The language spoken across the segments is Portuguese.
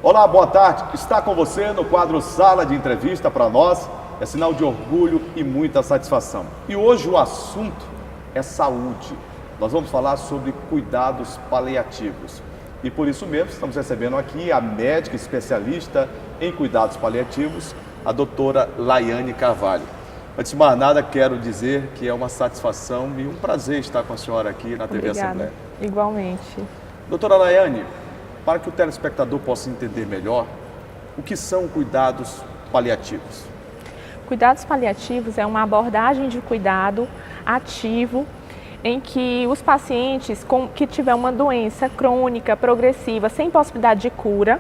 Olá, boa tarde. Está com você no quadro Sala de Entrevista. Para nós é sinal de orgulho e muita satisfação. E hoje o assunto é saúde. Nós vamos falar sobre cuidados paliativos. E por isso mesmo estamos recebendo aqui a médica especialista em cuidados paliativos, a doutora Laiane Carvalho. Antes de mais nada, quero dizer que é uma satisfação e um prazer estar com a senhora aqui na TV Obrigada. Assembleia. Igualmente. Doutora Laiane, para que o telespectador possa entender melhor, o que são cuidados paliativos? Cuidados paliativos é uma abordagem de cuidado ativo em que os pacientes que tiver uma doença crônica, progressiva, sem possibilidade de cura,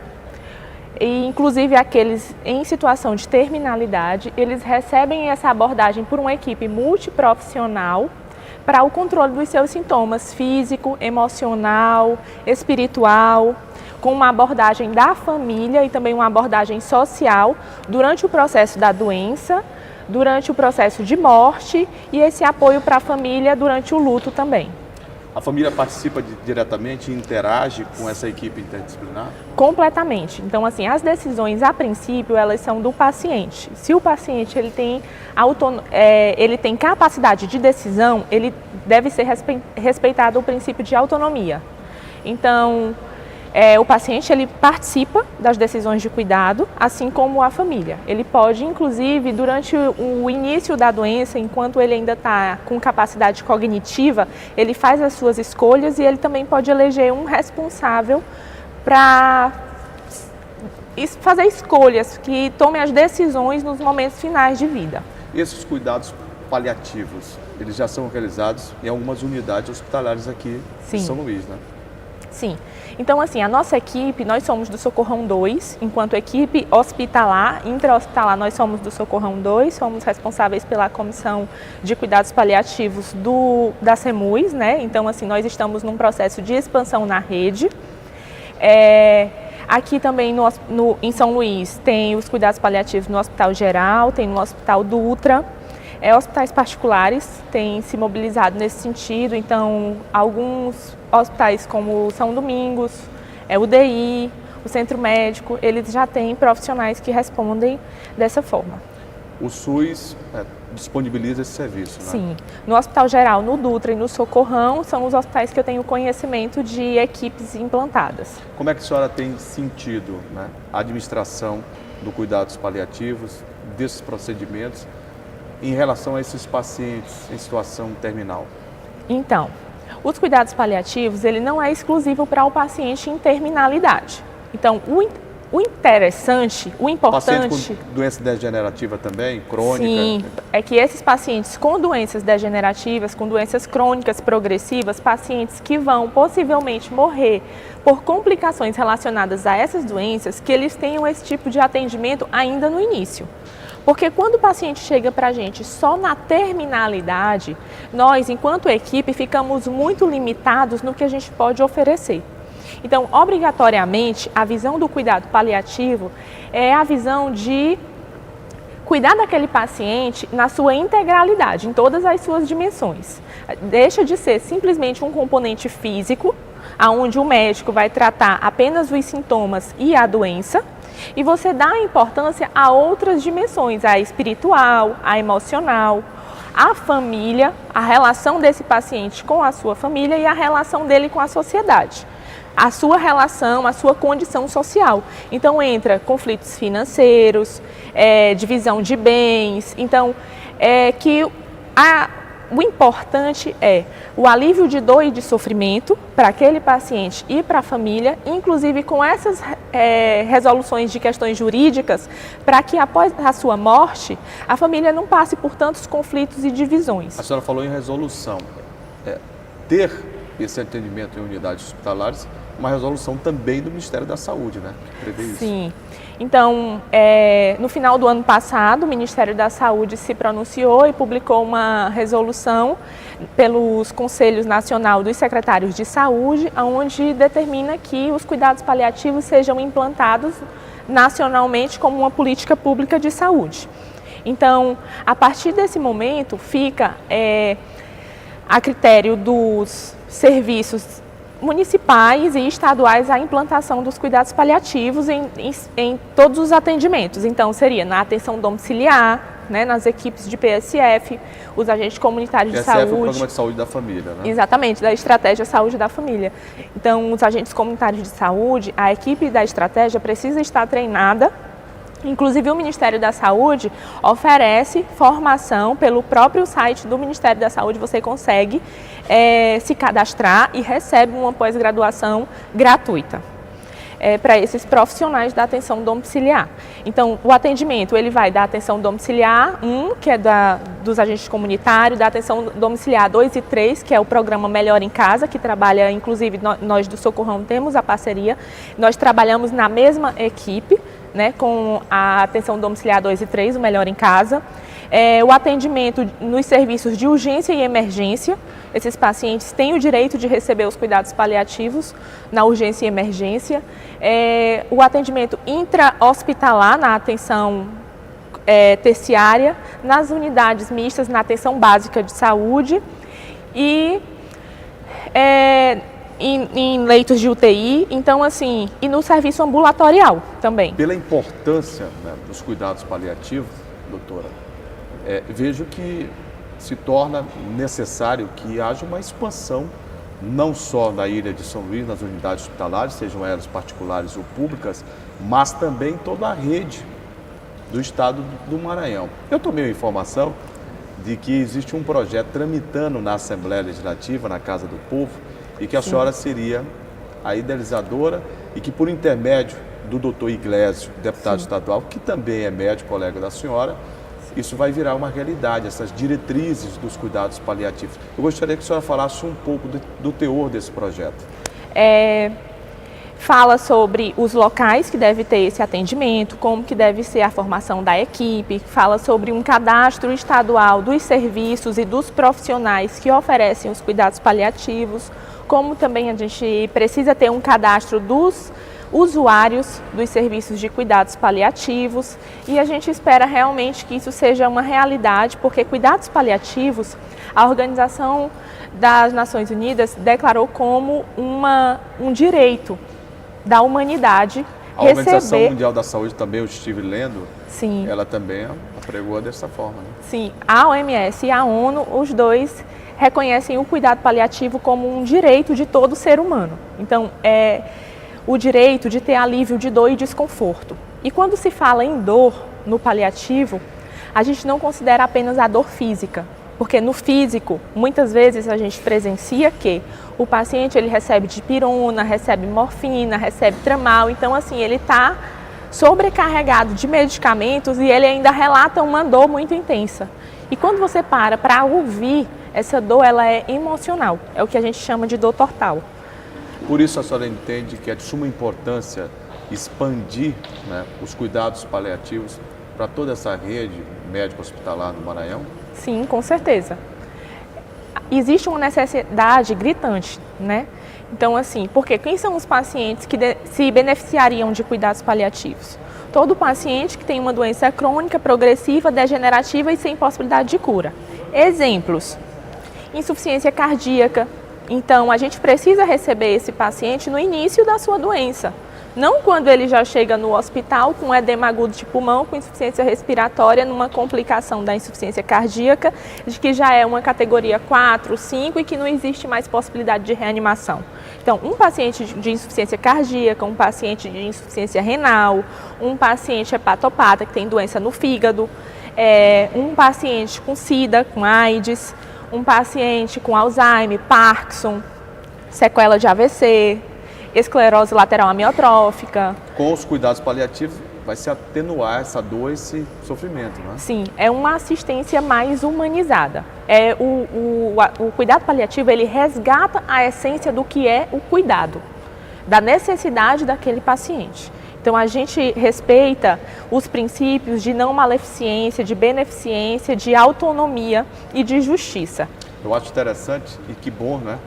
e inclusive aqueles em situação de terminalidade, eles recebem essa abordagem por uma equipe multiprofissional para o controle dos seus sintomas físico, emocional, espiritual, com uma abordagem da família e também uma abordagem social durante o processo da doença, durante o processo de morte e esse apoio para a família durante o luto também. A família participa diretamente e interage com essa equipe interdisciplinar? Completamente. Então, assim, as decisões, a princípio, elas são do paciente. Se o paciente ele tem capacidade de decisão, ele deve ser respeitado o princípio de autonomia. Então, o paciente ele participa das decisões de cuidado, assim como a família. Ele pode, inclusive, durante o início da doença, enquanto ele ainda está com capacidade cognitiva, ele faz as suas escolhas e ele também pode eleger um responsável para fazer escolhas que tomem as decisões nos momentos finais de vida. Esses cuidados paliativos, eles já são realizados em algumas unidades hospitalares aqui em São Luís, né? Sim. Então, assim, a nossa equipe, nós somos do Socorrão 2, enquanto equipe hospitalar, intra-hospitalar, nós somos do Socorrão 2, somos responsáveis pela comissão de cuidados paliativos da SEMUS, né? Então, assim, nós estamos num processo de expansão na rede. Aqui também em São Luís tem os cuidados paliativos no Hospital Geral, tem no Hospital Dutra. Hospitais particulares têm se mobilizado nesse sentido, então alguns hospitais como São Domingos, UDI, o Centro Médico, eles já têm profissionais que respondem dessa forma. O SUS disponibiliza esse serviço, né? Sim. No Hospital Geral, no Dutra e no Socorrão, são os hospitais que eu tenho conhecimento de equipes implantadas. Como é que a senhora tem sentido, né, a administração do cuidados paliativos, desses procedimentos, em relação a esses pacientes em situação terminal? Então, os cuidados paliativos, ele não é exclusivo para o paciente em terminalidade. Então, o interessante, o importante... Paciente com doença degenerativa também, crônica? Sim, é que esses pacientes com doenças degenerativas, com doenças crônicas progressivas, pacientes que vão possivelmente morrer por complicações relacionadas a essas doenças, que eles tenham esse tipo de atendimento ainda no início. Porque quando o paciente chega para a gente só na terminalidade, nós, enquanto equipe, ficamos muito limitados no que a gente pode oferecer. Então, obrigatoriamente, a visão do cuidado paliativo é a visão de cuidar daquele paciente na sua integralidade, em todas as suas dimensões. Deixa de ser simplesmente um componente físico, onde o médico vai tratar apenas os sintomas e a doença, e você dá importância a outras dimensões, a espiritual, a emocional, a família, a relação desse paciente com a sua família e a relação dele com a sociedade. A sua relação, a sua condição social. Então entra conflitos financeiros, divisão de bens. Então, o importante é o alívio de dor e de sofrimento para aquele paciente e para a família, inclusive com essas resoluções de questões jurídicas, para que após a sua morte, a família não passe por tantos conflitos e divisões. A senhora falou em resolução. Ter esse atendimento em unidades hospitalares, uma resolução também do Ministério da Saúde, né? Prevê isso. Sim. Então, no final do ano passado, o Ministério da Saúde se pronunciou e publicou uma resolução pelos Conselhos Nacional dos Secretários de Saúde, onde determina que os cuidados paliativos sejam implantados nacionalmente como uma política pública de saúde. Então, a partir desse momento, fica a critério dos serviços municipais e estaduais a implantação dos cuidados paliativos em todos os atendimentos. Então, seria na atenção domiciliar, né, nas equipes de PSF, os agentes comunitários de saúde. PSF é o Programa de Saúde da Família, né? Exatamente, da Estratégia Saúde da Família. Então, os agentes comunitários de saúde, a equipe da estratégia precisa estar treinada. Inclusive, o Ministério da Saúde oferece formação pelo próprio site do Ministério da Saúde. Você consegue se cadastrar e recebe uma pós-graduação gratuita para esses profissionais da atenção domiciliar. Então, o atendimento ele vai da atenção domiciliar 1, que é dos agentes comunitários, da atenção domiciliar 2 e 3, que é o programa Melhor em Casa, que trabalha, inclusive, nós do Socorrão temos a parceria. Nós trabalhamos na mesma equipe, né, com a atenção domiciliar 2 e 3, o Melhor em Casa. O atendimento nos serviços de urgência e emergência. Esses pacientes têm o direito de receber os cuidados paliativos na urgência e emergência. O atendimento intra-hospitalar na atenção terciária, nas unidades mistas na atenção básica de saúde e em leitos de UTI, então assim, e no serviço ambulatorial também. Pela importância, né, dos cuidados paliativos, doutora, vejo que se torna necessário que haja uma expansão, não só na ilha de São Luís, nas unidades hospitalares, sejam elas particulares ou públicas, mas também toda a rede do estado do Maranhão. Eu tomei a informação de que existe um projeto tramitando na Assembleia Legislativa, na Casa do Povo, e que a senhora seria a idealizadora e que, por intermédio do doutor Iglesio, deputado estadual, que também é médico, colega da senhora, isso vai virar uma realidade, essas diretrizes dos cuidados paliativos. Eu gostaria que a senhora falasse um pouco do teor desse projeto. Fala sobre os locais que deve ter esse atendimento, como que deve ser a formação da equipe, fala sobre um cadastro estadual dos serviços e dos profissionais que oferecem os cuidados paliativos, como também a gente precisa ter um cadastro dos usuários dos serviços de cuidados paliativos, e a gente espera realmente que isso seja uma realidade, porque cuidados paliativos, a Organização das Nações Unidas declarou como um direito da humanidade a Organização Mundial da Saúde também, eu estive lendo, sim, ela também apregou dessa forma, né? Sim, a OMS e a ONU, os dois reconhecem o cuidado paliativo como um direito de todo ser humano. Então, o direito de ter alívio de dor e desconforto. E quando se fala em dor no paliativo, a gente não considera apenas a dor física, porque no físico, muitas vezes a gente presencia que o paciente ele recebe dipirona, recebe morfina, recebe tramal, então assim, ele está sobrecarregado de medicamentos e ele ainda relata uma dor muito intensa. E quando você para ouvir, essa dor ela é emocional, é o que a gente chama de dor total. Por isso a senhora entende que é de suma importância expandir, né, os cuidados paliativos para toda essa rede médico-hospitalar do Maranhão? Sim, com certeza. Existe uma necessidade gritante, né? Então, assim, porque quem são os pacientes que se beneficiariam de cuidados paliativos? Todo paciente que tem uma doença crônica, progressiva, degenerativa e sem possibilidade de cura. Exemplos: insuficiência cardíaca. Então, a gente precisa receber esse paciente no início da sua doença. Não quando ele já chega no hospital com edema agudo de pulmão, com insuficiência respiratória, numa complicação da insuficiência cardíaca, de que já é uma categoria 4, 5 e que não existe mais possibilidade de reanimação. Então, um paciente de insuficiência cardíaca, um paciente de insuficiência renal, um paciente hepatopata que tem doença no fígado, um paciente com SIDA, com AIDS, um paciente com Alzheimer, Parkinson, sequela de AVC, esclerose lateral amiotrófica. Com os cuidados paliativos vai se atenuar essa dor, esse sofrimento, né? Sim, é uma assistência mais humanizada. O cuidado paliativo, ele resgata a essência do que é o cuidado, da necessidade daquele paciente. Então, a gente respeita os princípios de não maleficência, de beneficência, de autonomia e de justiça. Eu acho interessante e que bom, né,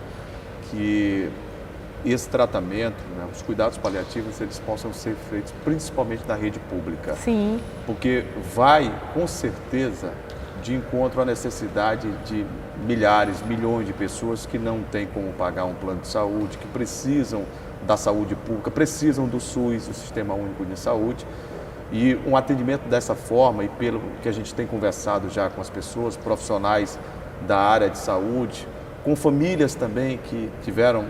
que esse tratamento, né, os cuidados paliativos, eles possam ser feitos principalmente na rede pública. Sim. Porque vai, com certeza, de encontro à necessidade de milhares, milhões de pessoas que não têm como pagar um plano de saúde, que precisam da saúde pública, precisam do SUS, o Sistema Único de Saúde. E um atendimento dessa forma, e pelo que a gente tem conversado já com as pessoas, profissionais da área de saúde, com famílias também que tiveram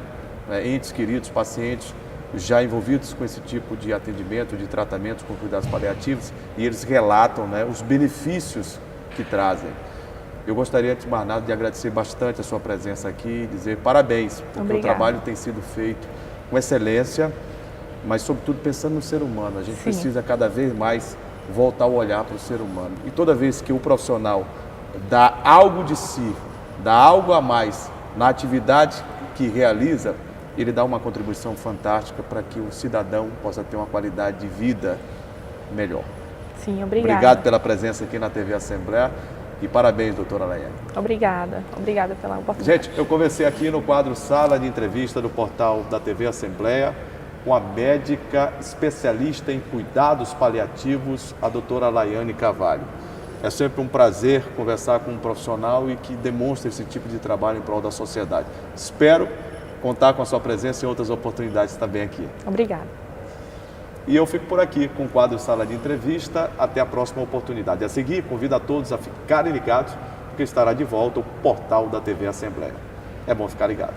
entes queridos, pacientes já envolvidos com esse tipo de atendimento, de tratamento com cuidados paliativos, e eles relatam os benefícios que trazem. Eu gostaria, antes de mais nada, de agradecer bastante a sua presença aqui, dizer parabéns, porque Obrigada. o trabalho tem sido feito com excelência, mas sobretudo pensando no ser humano. A gente precisa cada vez mais voltar o olhar para o ser humano. E toda vez que o profissional dá algo de si, dá algo a mais na atividade que realiza, ele dá uma contribuição fantástica para que o cidadão possa ter uma qualidade de vida melhor. Sim, obrigada. Obrigado pela presença aqui na TV Assembleia e parabéns, doutora Laiane. Obrigada pela oportunidade. Gente, eu conversei aqui no quadro Sala de Entrevista do portal da TV Assembleia com a médica especialista em cuidados paliativos, a doutora Laiane Carvalho. É sempre um prazer conversar com um profissional e que demonstra esse tipo de trabalho em prol da sociedade. Espero contar com a sua presença em outras oportunidades também aqui. Obrigada. E eu fico por aqui com o quadro Sala de Entrevista. Até a próxima oportunidade. A seguir, convido a todos a ficarem ligados, porque estará de volta o portal da TV Assembleia. É bom ficar ligado.